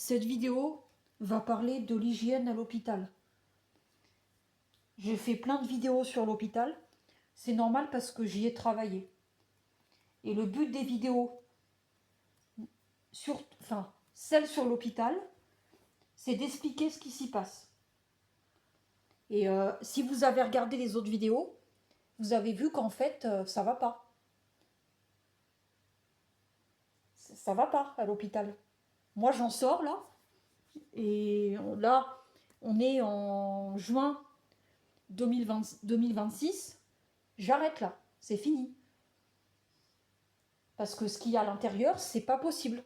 Cette vidéo va parler de l'hygiène à l'hôpital. J'ai fait plein de vidéos sur l'hôpital. C'est normal parce que j'y ai travaillé. Et le but des vidéos, celles sur l'hôpital, c'est d'expliquer ce qui s'y passe. Et si vous avez regardé les autres vidéos, vous avez vu qu'en fait, ça va pas. Ça va pas à l'hôpital. Moi, j'en sors là. Et là, on est en juin 2026. J'arrête là. C'est fini. Parce que ce qu'il y a à l'intérieur, c'est pas possible.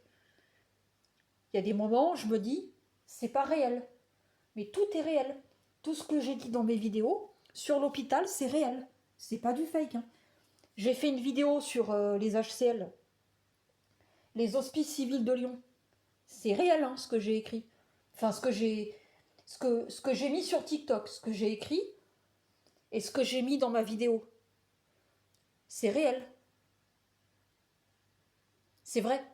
Il y a des moments où je me dis, c'est pas réel. Mais tout est réel. Tout ce que j'ai dit dans mes vidéos, sur l'hôpital, c'est réel. C'est pas du fake. Hein. J'ai fait une vidéo sur les HCL, les hospices civils de Lyon. C'est réel hein, ce que j'ai écrit. Enfin, ce que j'ai mis sur TikTok, ce que j'ai écrit et ce que j'ai mis dans ma vidéo. C'est réel. C'est vrai.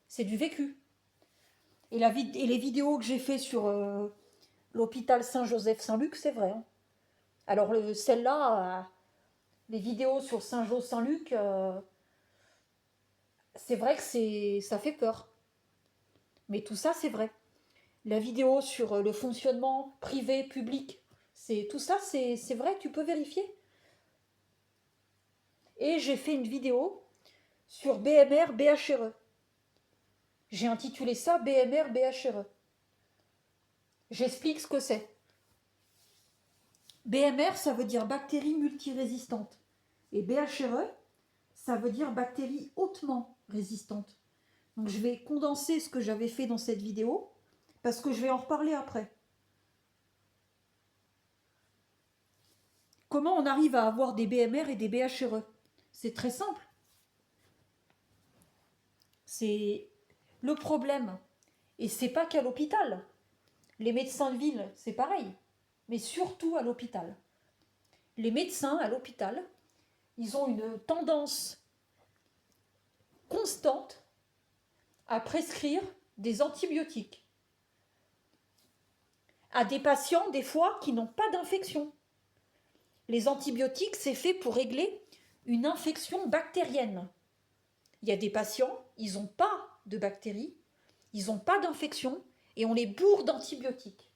C'est du vécu. Et les vidéos que j'ai fait sur l'hôpital Saint-Joseph-Saint-Luc, c'est vrai. Hein. Alors celle-là, les vidéos sur Saint-Joseph-Saint-Luc, c'est vrai que ça fait peur. Mais tout ça, c'est vrai. La vidéo sur le fonctionnement privé, public, tout ça, c'est vrai, tu peux vérifier. Et j'ai fait une vidéo sur BMR, BHRE. J'ai intitulé ça BMR, BHRE. J'explique ce que c'est. BMR, ça veut dire bactéries multirésistantes. Et BHRE, ça veut dire bactéries hautement résistantes. Donc je vais condenser ce que j'avais fait dans cette vidéo, parce que je vais en reparler après. Comment on arrive à avoir des BMR et des BHRE? C'est très simple. C'est le problème. Et c'est pas qu'à l'hôpital. Les médecins de ville, c'est pareil. Mais surtout à l'hôpital. Les médecins à l'hôpital, ils ont une tendance constante à prescrire des antibiotiques à des patients, des fois, qui n'ont pas d'infection. Les antibiotiques, c'est fait pour régler une infection bactérienne. Il y a des patients, ils n'ont pas de bactéries, ils n'ont pas d'infection, et on les bourre d'antibiotiques.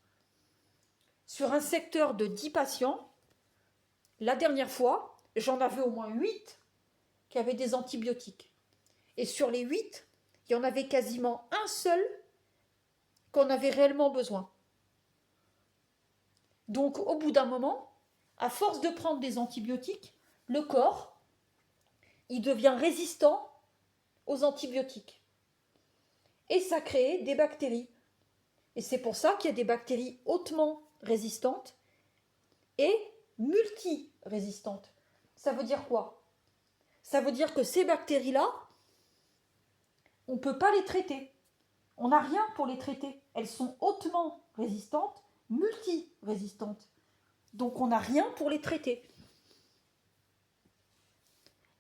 Sur un secteur de 10 patients, la dernière fois, j'en avais au moins 8 qui avaient des antibiotiques. Et sur les 8, il y en avait quasiment un seul qu'on avait réellement besoin. Donc au bout d'un moment, à force de prendre des antibiotiques, le corps, il devient résistant aux antibiotiques. Et ça crée des bactéries. Et c'est pour ça qu'il y a des bactéries hautement résistantes et multirésistantes. Ça veut dire quoi? Ça veut dire que ces bactéries-là, on ne peut pas les traiter. On n'a rien pour les traiter. Elles sont hautement résistantes, multirésistantes. Donc on n'a rien pour les traiter.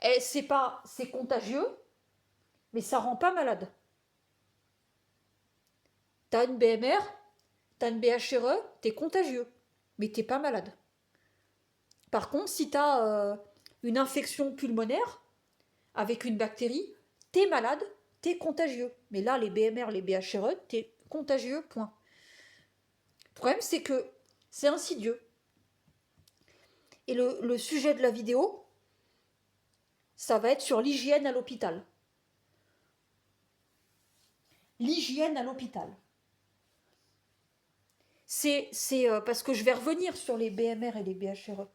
Et c'est contagieux, mais ça ne rend pas malade. T'as une BMR, t'as une BHRE, t'es contagieux, mais t'es pas malade. Par contre, si t'as une infection pulmonaire avec une bactérie, t'es malade, t'es contagieux. Mais là, les BMR, les BHRE, t'es contagieux, point. Le problème, c'est que c'est insidieux. Et le sujet de la vidéo, ça va être sur l'hygiène à l'hôpital. L'hygiène à l'hôpital. C'est parce que je vais revenir sur les BMR et les BHRE.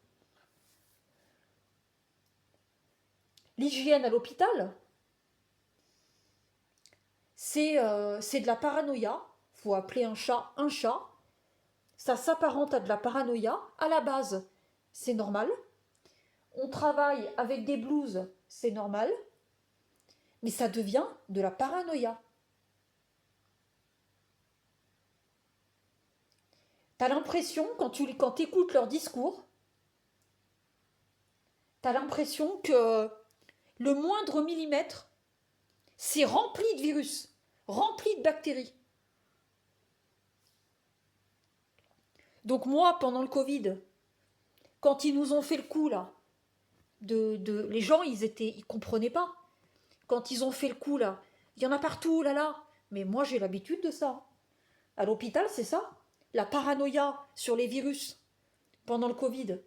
L'hygiène à l'hôpital, c'est de la paranoïa. Il faut appeler un chat un chat. Ça s'apparente à de la paranoïa. À la base, c'est normal. On travaille avec des blouses, c'est normal. Mais ça devient de la paranoïa. T'as l'impression, quand tu écoutes leur discours, t'as l'impression que le moindre millimètre, c'est rempli de virus, rempli de bactéries. Donc moi, pendant le Covid, quand ils nous ont fait le coup, là, les gens, ils comprenaient pas. Quand ils ont fait le coup, là, il y en a partout, là, là. Mais moi, j'ai l'habitude de ça. À l'hôpital, c'est ça. La paranoïa sur les virus pendant le Covid,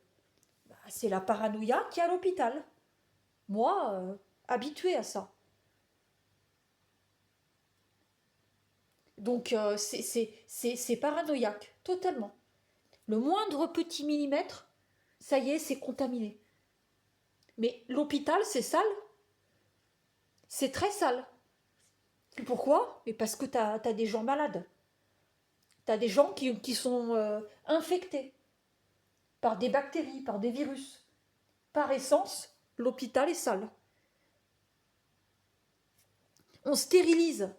bah, c'est la paranoïa qui est à l'hôpital. Moi, habituée à ça. Donc, c'est paranoïaque, totalement. Le moindre petit millimètre, ça y est, c'est contaminé. Mais l'hôpital, c'est sale. C'est très sale. Pourquoi? Mais parce que t'as des gens malades. T'as des gens qui sont infectés par des bactéries, par des virus. Par essence, l'hôpital est sale. On stérilise.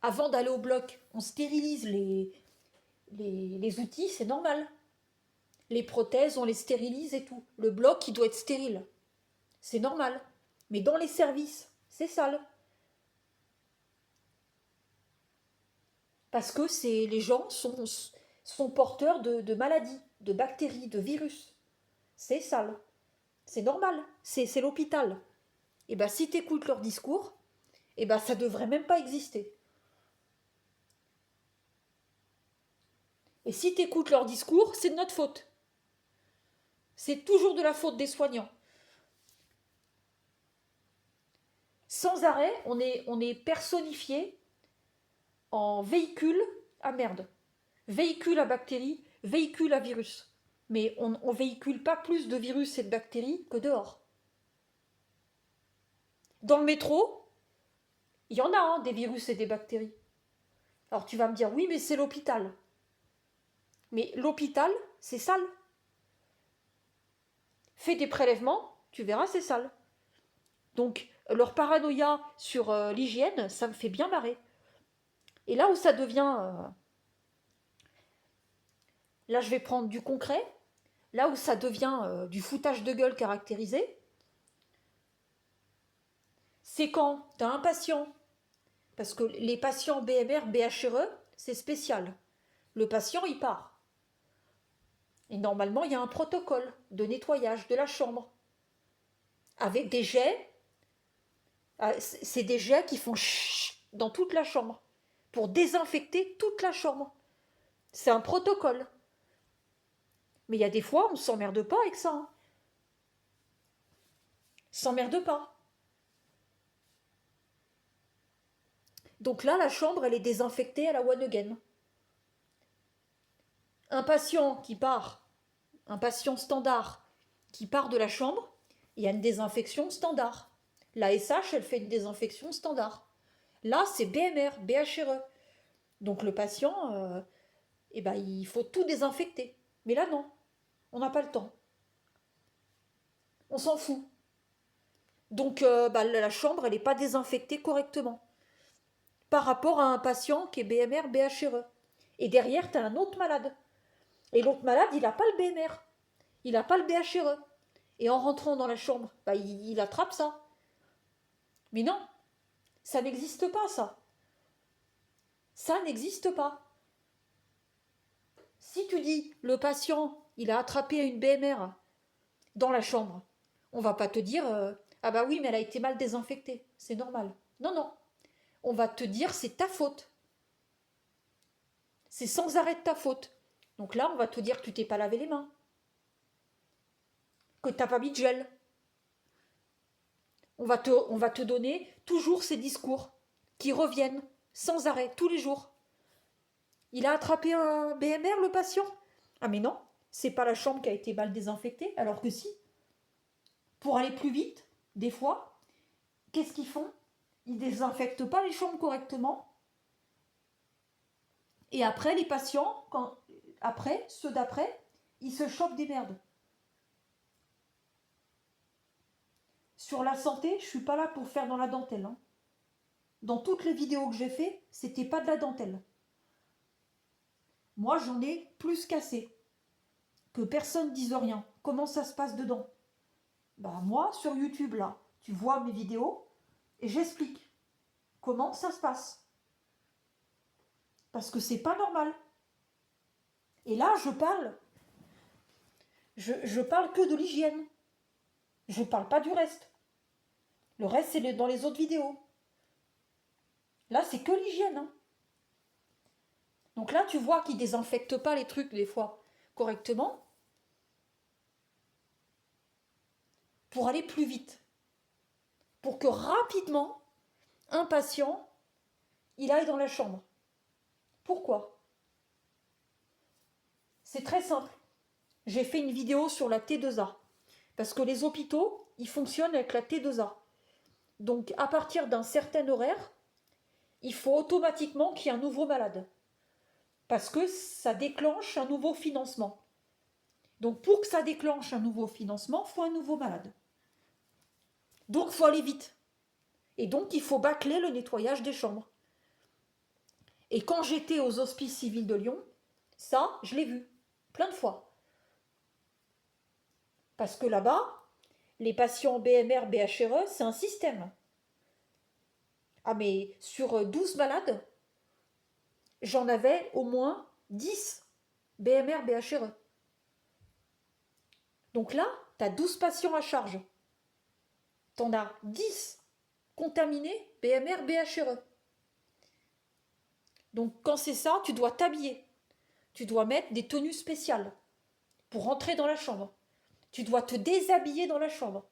Avant d'aller au bloc, on stérilise les outils, c'est normal. Les prothèses, on les stérilise et tout. Le bloc, il doit être stérile. C'est normal. Mais dans les services, c'est sale. Parce que les gens sont porteurs de maladies, de bactéries, de virus. C'est sale. C'est normal. C'est l'hôpital. Et bien, si tu écoutes leur discours, et ben ça devrait même pas exister. Et si tu écoutes leur discours, c'est de notre faute. C'est toujours de la faute des soignants. Sans arrêt, on est personnifié en véhicule à merde. Véhicule à bactéries, véhicule à virus. Mais on ne véhicule pas plus de virus et de bactéries que dehors. Dans le métro, il y en a des virus et des bactéries. Alors tu vas me dire, oui, mais c'est l'hôpital. Mais l'hôpital, c'est sale. Fais des prélèvements, tu verras, c'est sale. Donc, leur paranoïa sur l'hygiène, ça me fait bien marrer. Et là où ça devient... là, je vais prendre du concret. Là où ça devient du foutage de gueule caractérisé, c'est quand tu as un patient, parce que les patients BMR, BHRE, c'est spécial. Le patient, il part. Et normalement, il y a un protocole de nettoyage de la chambre. Avec des jets. C'est des jets qui font chut dans toute la chambre. Pour désinfecter toute la chambre. C'est un protocole. Mais il y a des fois, on ne s'emmerde pas avec ça. Hein. S'emmerde pas. Donc là, la chambre, elle est désinfectée à la one again. Un patient qui part, un patient standard qui part de la chambre, il y a une désinfection standard. La SH, elle fait une désinfection standard. Là, c'est BMR, BHRE. Donc le patient, il faut tout désinfecter. Mais là, non. On n'a pas le temps. On s'en fout. Donc la chambre, elle n'est pas désinfectée correctement. Par rapport à un patient qui est BMR, BHRE. Et derrière, tu as un autre malade. Et l'autre malade, il n'a pas le BMR. Il n'a pas le BHRE. Et en rentrant dans la chambre, il attrape ça. Mais non, ça n'existe pas, ça. Ça n'existe pas. Si tu dis, le patient, il a attrapé une BMR dans la chambre, on va pas te dire, ah bah oui, mais elle a été mal désinfectée. C'est normal. Non, non. On va te dire, c'est ta faute. C'est sans arrêt de ta faute. Donc là, on va te dire que tu t'es pas lavé les mains. Que tu n'as pas mis de gel. On va te donner toujours ces discours qui reviennent sans arrêt, tous les jours. Il a attrapé un BMR, le patient? Ah mais non, c'est pas la chambre qui a été mal désinfectée, alors que si. Pour aller plus vite, des fois, qu'est-ce qu'ils font? Ils désinfectent pas les chambres correctement. Et après, les patients, ceux d'après, ils se chopent des merdes. Sur la santé, je suis pas là pour faire dans la dentelle. Hein. Dans toutes les vidéos que j'ai fait, c'était pas de la dentelle. Moi, j'en ai plus qu'assez. Que personne dise rien. Comment ça se passe dedans? Bah moi, sur YouTube, là, tu vois mes vidéos et j'explique comment ça se passe. Parce que c'est pas normal. Et là, je parle que de l'hygiène. Je ne parle pas du reste. Le reste, c'est dans les autres vidéos. Là, c'est que l'hygiène. Hein. Donc là, tu vois qu'ils ne désinfectent pas les trucs, des fois, correctement, pour aller plus vite. Pour que rapidement, un patient, il aille dans la chambre. Pourquoi? C'est très simple. J'ai fait une vidéo sur la T2A. Parce que les hôpitaux, ils fonctionnent avec la T2A. Donc, à partir d'un certain horaire, il faut automatiquement qu'il y ait un nouveau malade. Parce que ça déclenche un nouveau financement. Donc, pour que ça déclenche un nouveau financement, il faut un nouveau malade. Donc, il faut aller vite. Et donc, il faut bâcler le nettoyage des chambres. Et quand j'étais aux Hospices civils de Lyon, ça, je l'ai vu. Plein de fois. Parce que là-bas, les patients BMR, BHRE, c'est un système. Ah mais sur 12 malades, j'en avais au moins 10 BMR, BHRE. Donc là, tu as 12 patients à charge. Tu en as 10 contaminés BMR, BHRE. Donc quand c'est ça, tu dois t'habiller. Tu dois mettre des tenues spéciales pour rentrer dans la chambre. Tu dois te déshabiller dans la chambre.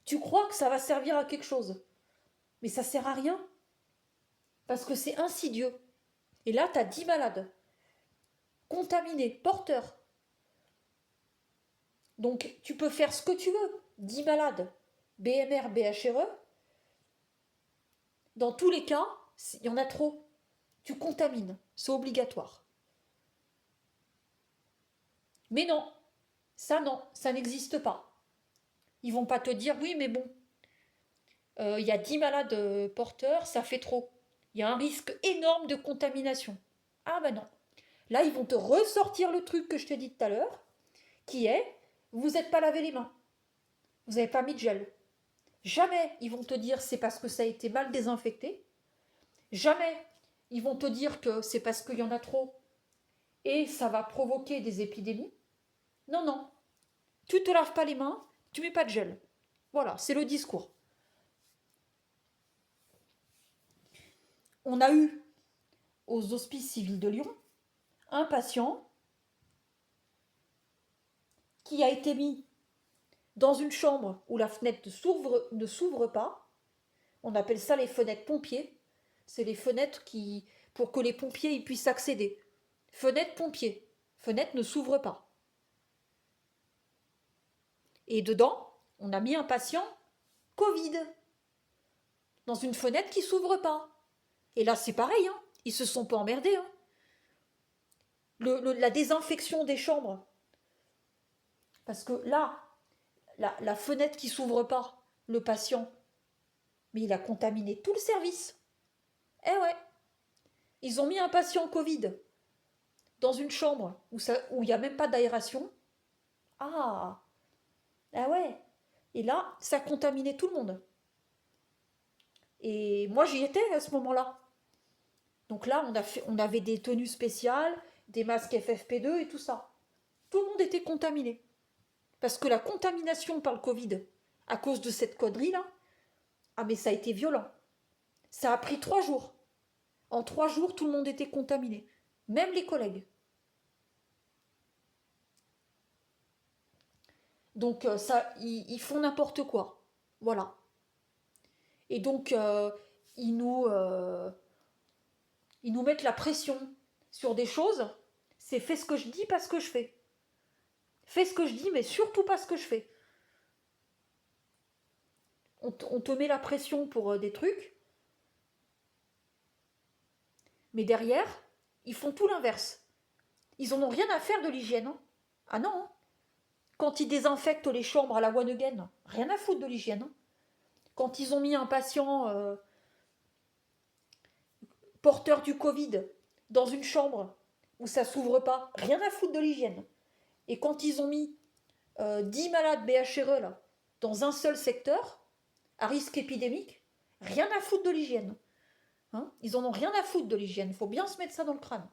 Tu crois que ça va servir à quelque chose, mais ça sert à rien. Parce que c'est insidieux. Et là, tu as 10 malades. Contaminés, porteurs. Donc, tu peux faire ce que tu veux. 10 malades, BMR, BHRE. Dans tous les cas, il y en a trop. Tu contamines. C'est obligatoire. Mais non, ça n'existe pas. Ils vont pas te dire, oui, mais bon, il y a 10 malades porteurs, ça fait trop. Il y a un risque énorme de contamination. Ah ben non. Là, ils vont te ressortir le truc que je te dis tout à l'heure, qui est, vous n'êtes pas lavé les mains. Vous n'avez pas mis de gel. Jamais ils vont te dire c'est parce que ça a été mal désinfecté. Jamais ils vont te dire que c'est parce qu'il y en a trop et ça va provoquer des épidémies. Non, non. Tu te laves pas les mains, tu mets pas de gel. Voilà, c'est le discours. On a eu aux Hospices civils de Lyon un patient qui a été mis dans une chambre où la fenêtre ne s'ouvre pas. On appelle ça les fenêtres pompiers. C'est les fenêtres pour que les pompiers ils puissent accéder. Fenêtre pompier. Fenêtre ne s'ouvre pas. Et dedans, on a mis un patient Covid. Dans une fenêtre qui ne s'ouvre pas. Et là, c'est pareil. Hein. Ils se sont pas emmerdés. Hein. La désinfection des chambres. Parce que là, la fenêtre qui ne s'ouvre pas, le patient, mais il a contaminé tout le service. Eh ouais. Ils ont mis un patient Covid dans une chambre où il n'y a même pas d'aération. Ah ouais. Et là, ça contaminait tout le monde. Et moi, j'y étais à ce moment-là. Donc là, on avait des tenues spéciales, des masques FFP2 et tout ça. Tout le monde était contaminé. Parce que la contamination par le Covid, à cause de cette connerie-là, ah mais ça a été violent. Ça a pris 3 jours. En 3 jours, tout le monde était contaminé. Même les collègues. Donc ils font n'importe quoi. Voilà. Et donc ils nous mettent la pression sur des choses. C'est fais ce que je dis, pas ce que je fais. Fais ce que je dis, mais surtout pas ce que je fais. On te met la pression pour des trucs. Mais derrière, ils font tout l'inverse. Ils en ont rien à faire de l'hygiène. Hein. Ah non. Hein. Quand ils désinfectent les chambres à la one again, rien à foutre de l'hygiène. Hein. Quand ils ont mis un patient porteur du Covid dans une chambre où ça s'ouvre pas, rien à foutre de l'hygiène. Et quand ils ont mis 10 malades BHRE là, dans un seul secteur, à risque épidémique, rien à foutre de l'hygiène. Hein, ils en ont rien à foutre de l'hygiène. Il faut bien se mettre ça dans le crâne.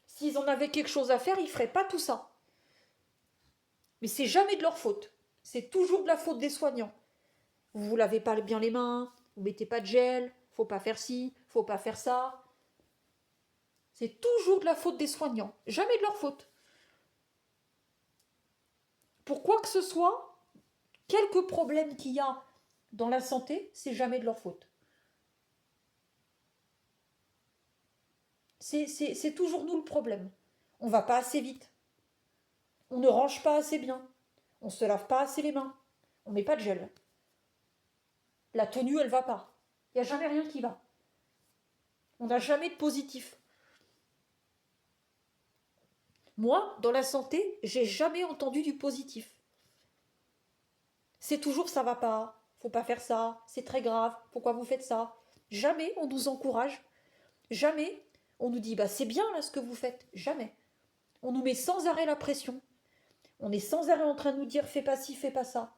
S'ils en avaient quelque chose à faire, ils ne feraient pas tout ça. Mais c'est jamais de leur faute. C'est toujours de la faute des soignants. Vous ne vous lavez pas bien les mains, vous ne mettez pas de gel, faut pas faire ci, faut pas faire ça. C'est toujours de la faute des soignants, jamais de leur faute. Pour quoi que ce soit, quelques problèmes qu'il y a dans la santé, c'est jamais de leur faute. C'est toujours nous le problème. On va pas assez vite. On ne range pas assez bien. On se lave pas assez les mains. On met pas de gel. La tenue, elle va pas. Il n'y a jamais rien qui va. On n'a jamais de positif. Moi, dans la santé, j'ai jamais entendu du positif. C'est toujours ça va pas, faut pas faire ça, c'est très grave, pourquoi vous faites ça? Jamais on nous encourage. Jamais on nous dit bah c'est bien là ce que vous faites. Jamais. On nous met sans arrêt la pression. On est sans arrêt en train de nous dire fais pas ci, fais pas ça.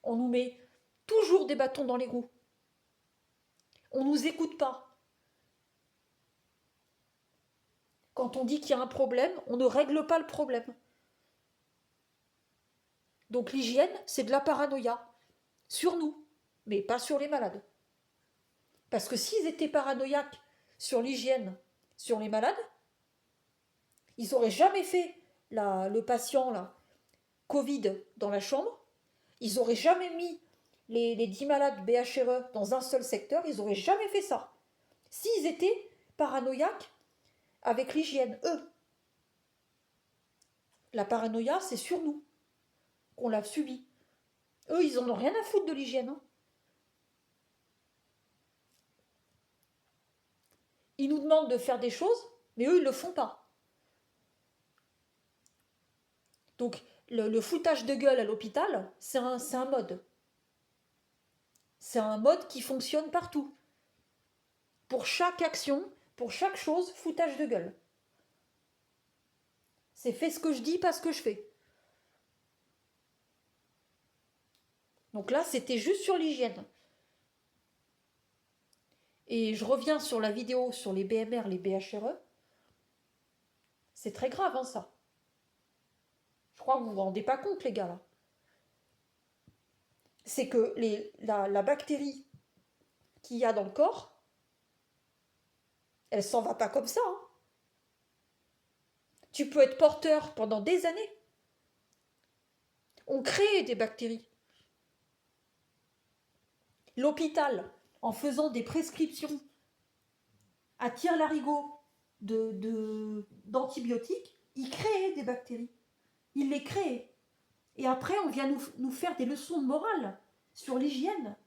On nous met toujours des bâtons dans les roues. On nous écoute pas. Quand on dit qu'il y a un problème, on ne règle pas le problème. Donc l'hygiène, c'est de la paranoïa. Sur nous, mais pas sur les malades. Parce que s'ils étaient paranoïaques sur l'hygiène, sur les malades, ils n'auraient jamais fait le patient là, Covid dans la chambre, ils n'auraient jamais mis les 10 malades BHRE dans un seul secteur, ils n'auraient jamais fait ça. S'ils étaient paranoïaques avec l'hygiène, eux. La paranoïa, c'est sur nous qu'on l'a subi. Eux, ils en ont rien à foutre de l'hygiène. Hein. Ils nous demandent de faire des choses, mais eux, ils ne le font pas. Donc, le foutage de gueule à l'hôpital, c'est un mode. C'est un mode qui fonctionne partout. Pour chaque action, pour chaque chose, foutage de gueule. C'est fais ce que je dis, pas ce que je fais. Donc là, c'était juste sur l'hygiène. Et je reviens sur la vidéo sur les BMR, les BHRE. C'est très grave, hein, ça. Je crois que vous vous rendez pas compte, les gars, là. C'est que la bactérie qu'il y a dans le corps, elle s'en va pas comme ça. Hein. Tu peux être porteur pendant des années. On crée des bactéries. L'hôpital, en faisant des prescriptions à tire-larigot d'antibiotiques, il crée des bactéries. Il les crée. Et après, on vient nous faire des leçons de morale sur l'hygiène.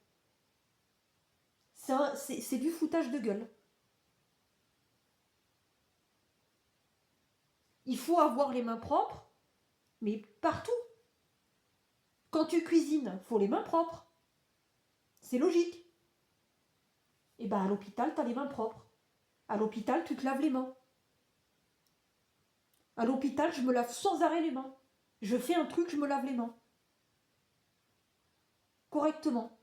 C'est du foutage de gueule. Il faut avoir les mains propres, mais partout. Quand tu cuisines, il faut les mains propres. C'est logique. Et bien à l'hôpital, tu as les mains propres. À l'hôpital, tu te laves les mains. À l'hôpital, je me lave sans arrêt les mains. Je fais un truc, je me lave les mains. Correctement.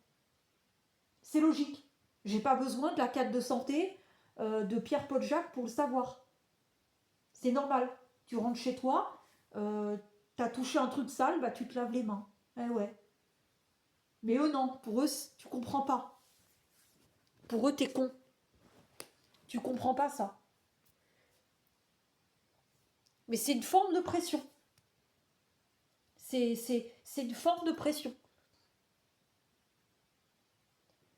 C'est logique. J'ai pas besoin de la carte de santé de Pierre Paul Jacques pour le savoir. C'est normal. Tu rentres chez toi, t'as touché un truc sale, bah tu te laves les mains. Eh ouais. Mais eux non, pour eux, tu comprends pas. Pour eux, t'es con. Tu comprends pas ça. Mais c'est une forme de pression. C'est une forme de pression.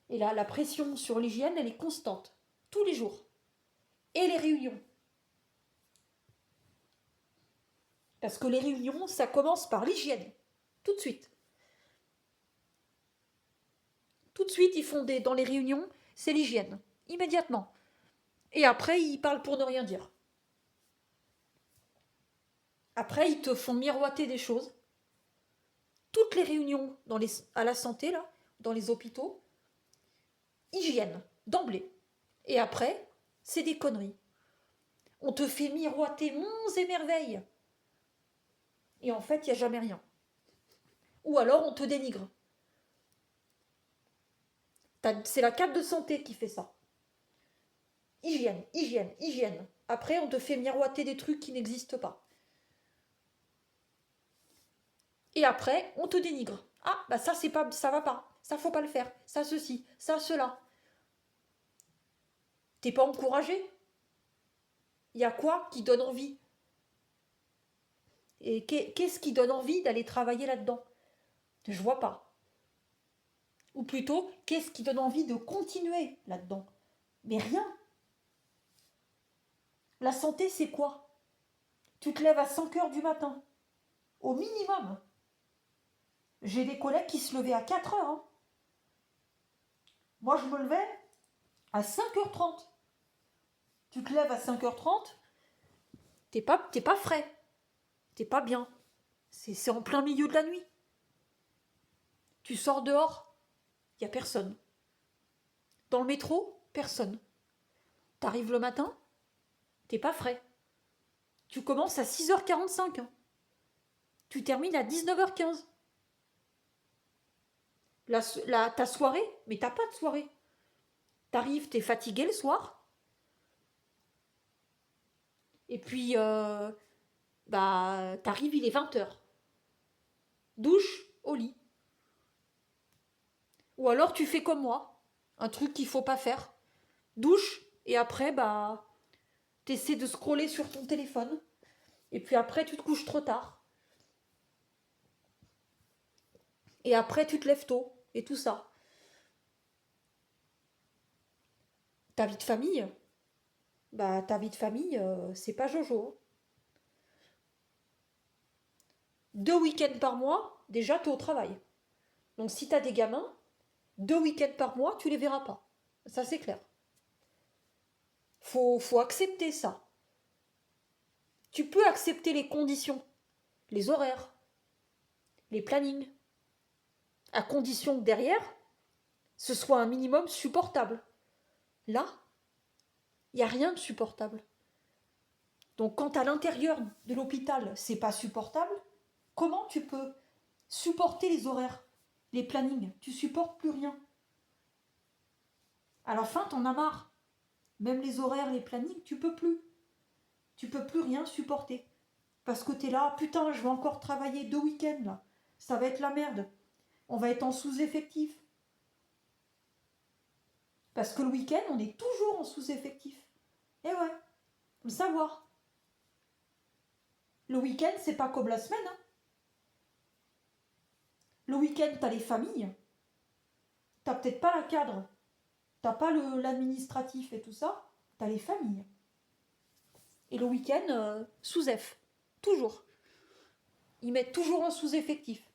Et là, la pression sur l'hygiène, elle est constante. Tous les jours. Et les réunions. Parce que les réunions, ça commence par l'hygiène. Tout de suite. Tout de suite, ils font dans les réunions, c'est l'hygiène. Immédiatement. Et après, ils parlent pour ne rien dire. Après, ils te font miroiter des choses. Toutes les réunions à la santé, là, dans les hôpitaux, hygiène, d'emblée. Et après, c'est des conneries. On te fait miroiter monts et merveilles. Et en fait, il n'y a jamais rien. Ou alors, on te dénigre. C'est la carte de santé qui fait ça. Hygiène, hygiène, hygiène. Après, on te fait miroiter des trucs qui n'existent pas. Et après, on te dénigre. Ah, bah ça, ça va pas. Ça, faut pas le faire. Ça, ceci. Ça, cela. T'es pas encouragé? Il y a quoi qui donne envie? Et qu'est-ce qui donne envie d'aller travailler là-dedans? Je vois pas. Ou plutôt, qu'est-ce qui donne envie de continuer là-dedans? Mais rien. La santé, c'est quoi? Tu te lèves à 5 heures du matin. Au minimum. J'ai des collègues qui se levaient à 4 heures. Hein. Moi, je me levais à 5h30. Tu te lèves à 5h30, t'es pas frais. T'es pas bien. C'est en plein milieu de la nuit. Tu sors dehors, il n'y a personne. Dans le métro, personne. T'arrives le matin, t'es pas frais. Tu commences à 6h45. Hein. Tu termines à 19h15. Ta soirée, mais t'as pas de soirée. T'arrives, t'es fatigué le soir. Et puis, t'arrives, il est 20h. Douche, au lit. Ou alors tu fais comme moi, un truc qu'il faut pas faire. Douche, et après, t'essaies de scroller sur ton téléphone. Et puis après, tu te couches trop tard. Et après, tu te lèves tôt. Et tout ça. Ta vie de famille, ta vie de famille, c'est pas Jojo. 2 week-ends par mois, déjà, t'es au travail. Donc si t'as des gamins, 2 week-ends par mois, tu les verras pas. Ça, c'est clair. Faut accepter ça. Tu peux accepter les conditions, les horaires, les plannings, à condition que derrière, ce soit un minimum supportable. Là, il n'y a rien de supportable. Donc quand à l'intérieur de l'hôpital, c'est pas supportable, comment tu peux supporter les horaires, les plannings? Tu supportes plus rien. À la fin, t'en as marre. Même les horaires, les plannings, tu peux plus. Tu peux plus rien supporter. Parce que t'es là, putain, je vais encore travailler 2 week-ends là. Ça va être la merde. On va être en sous-effectif. Parce que le week-end, on est toujours en sous-effectif. Eh ouais, faut le savoir. Le week-end, c'est pas comme la semaine. Hein. Le week-end, t'as les familles. T'as peut-être pas la cadre. T'as pas l'administratif et tout ça. T'as les familles. Et le week-end, sous-F. Toujours. Ils mettent toujours en sous-effectif.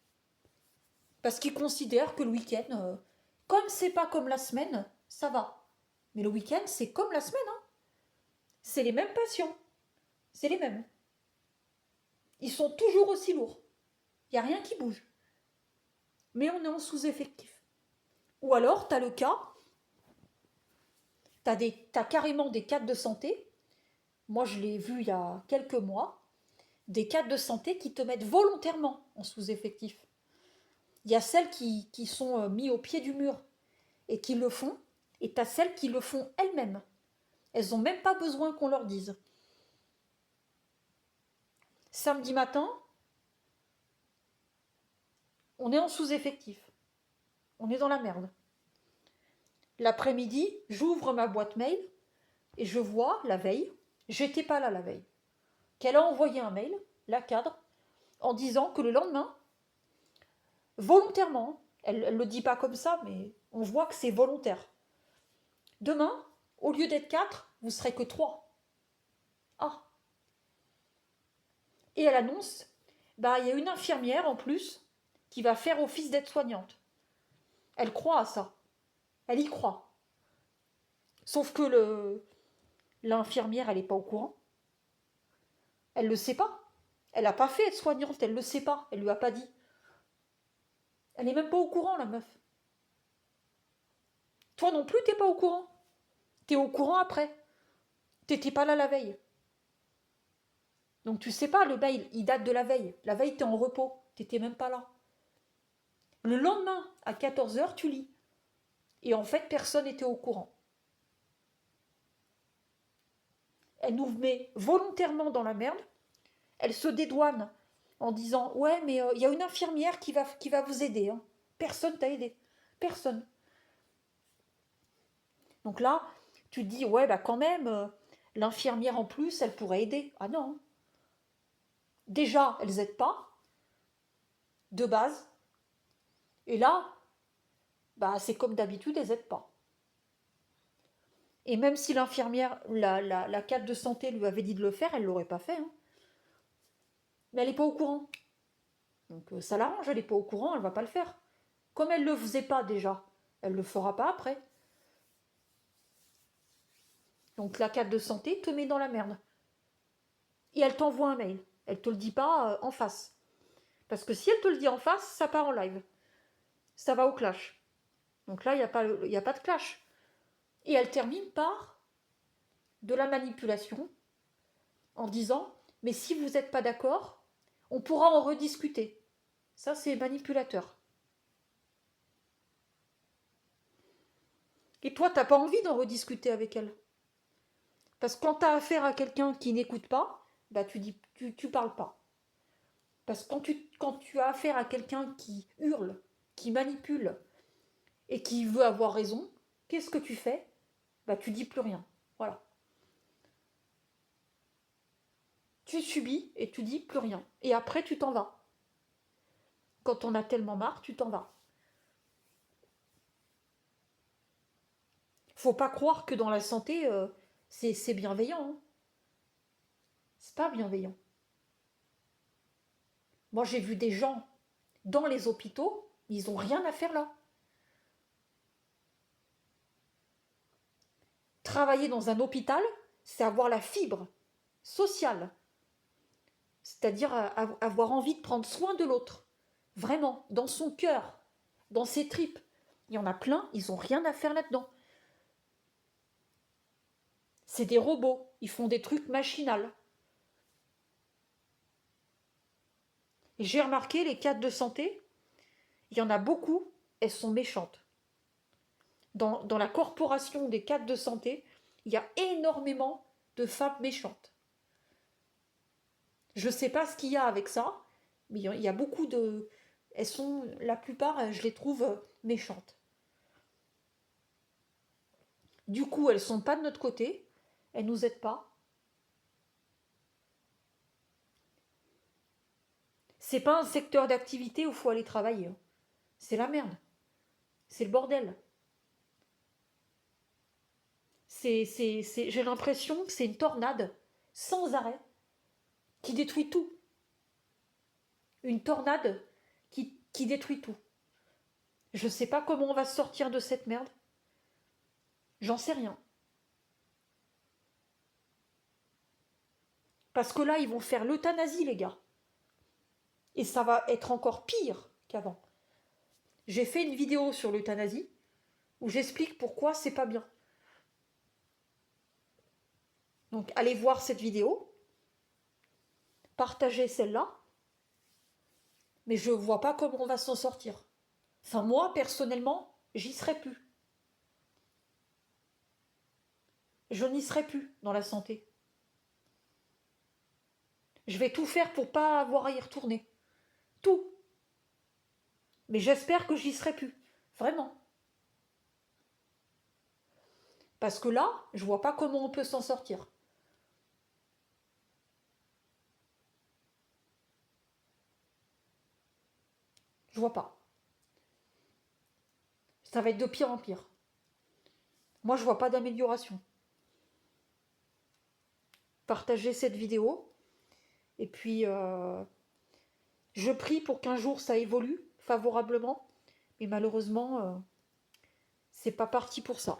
Parce qu'ils considèrent que le week-end, comme c'est pas comme la semaine, ça va. Mais le week-end, c'est comme la semaine. Hein. C'est les mêmes patients. C'est les mêmes. Ils sont toujours aussi lourds. Il n'y a rien qui bouge. Mais on est en sous-effectif. Ou alors, tu as le cas, t'as carrément des cadres de santé. Moi, je l'ai vu il y a quelques mois. Des cadres de santé qui te mettent volontairement en sous-effectif. Il y a celles qui sont mis au pied du mur et qui le font. Et tu as celles qui le font elles-mêmes. Elles n'ont même pas besoin qu'on leur dise. Samedi matin, on est en sous-effectif. On est dans la merde. L'après-midi, j'ouvre ma boîte mail et je vois la veille, j'étais pas là la veille, qu'elle a envoyé un mail, la cadre, en disant que le lendemain, volontairement, elle ne le dit pas comme ça, mais on voit que c'est volontaire. Demain, au lieu d'être 4, vous serez que 3. Ah. Et elle annonce, il y a une infirmière en plus qui va faire office d'aide-soignante. Elle croit à ça. Elle y croit. Sauf que l'infirmière, elle n'est pas au courant. Elle ne le sait pas. Elle n'a pas fait aide-soignante, elle ne le sait pas. Elle ne lui a pas dit. Elle n'est même pas au courant, la meuf. Toi non plus, t'es pas au courant. T'es au courant après. T'étais pas là la veille. Donc tu sais pas, le mail, il date de la veille. La veille, t'es en repos. T'étais même pas là. Le lendemain, à 14h, tu lis. Et en fait, personne n'était au courant. Elle nous met volontairement dans la merde. Elle se dédouane en disant « Ouais, mais il y a une infirmière qui va vous aider. Hein. Personne t'a aidé. Personne. » Donc là, tu te dis « Ouais, bah quand même, l'infirmière en plus, elle pourrait aider. » Ah non. Déjà, elles n'aident pas, de base. Et là, bah c'est comme d'habitude, elles n'aident pas. Et même si l'infirmière, la cadre de santé lui avait dit de le faire, elle ne l'aurait pas fait. Hein. Mais elle n'est pas au courant. Donc ça l'arrange, elle n'est pas au courant, elle ne va pas le faire. Comme elle ne le faisait pas déjà, elle ne le fera pas après. Donc la cadre de santé te met dans la merde. Et elle t'envoie un mail. Elle ne te le dit pas en face. Parce que si elle te le dit en face, ça part en live. Ça va au clash. Donc là, il n'y a pas de clash. Et elle termine par de la manipulation en disant « Mais si vous n'êtes pas d'accord, on pourra en rediscuter. » Ça, c'est manipulateur. Et toi, tu n'as pas envie d'en rediscuter avec elle. Parce que quand tu as affaire à quelqu'un qui n'écoute pas, bah tu parles pas. Parce que quand tu as affaire à quelqu'un qui hurle, qui manipule et qui veut avoir raison, qu'est-ce que tu fais? Bah tu dis plus rien. Voilà. Tu subis et tu dis plus rien. Et après, tu t'en vas. Quand on a tellement marre, tu t'en vas. Faut pas croire que dans la santé, c'est bienveillant. Hein. C'est pas bienveillant. Moi, j'ai vu des gens dans les hôpitaux, ils n'ont rien à faire là. Travailler dans un hôpital, c'est avoir la fibre sociale. C'est-à-dire avoir envie de prendre soin de l'autre. Vraiment, dans son cœur, dans ses tripes. Il y en a plein, ils n'ont rien à faire là-dedans. C'est des robots, ils font des trucs machinales. Et j'ai remarqué, les cadres de santé, il y en a beaucoup, elles sont méchantes. Dans la corporation des cadres de santé, il y a énormément de femmes méchantes. Je ne sais pas ce qu'il y a avec ça, mais il y a beaucoup de... Elles sont, la plupart, je les trouve méchantes. Du coup, elles ne sont pas de notre côté, elles ne nous aident pas. C'est pas un secteur d'activité où il faut aller travailler. C'est la merde. C'est le bordel. J'ai l'impression que c'est une tornade sans arrêt qui détruit tout. Une tornade qui détruit tout. Je sais pas comment on va sortir de cette merde. J'en sais rien. Parce que là, ils vont faire l'euthanasie, les gars. Et ça va être encore pire qu'avant. J'ai fait une vidéo sur l'euthanasie où j'explique pourquoi c'est pas bien. Donc allez voir cette vidéo, partagez celle-là, mais je ne vois pas comment on va s'en sortir. Enfin moi, personnellement, j'y serai plus. Je n'y serai plus dans la santé. Je vais tout faire pour pas avoir à y retourner. Tout. Mais j'espère que j'y serai plus. Vraiment. Parce que là, je vois pas comment on peut s'en sortir. Je vois pas. Ça va être de pire en pire. Moi, je vois pas d'amélioration. Partagez cette vidéo. Et puis, je prie pour qu'un jour ça évolue favorablement. Mais malheureusement, c'est pas parti pour ça.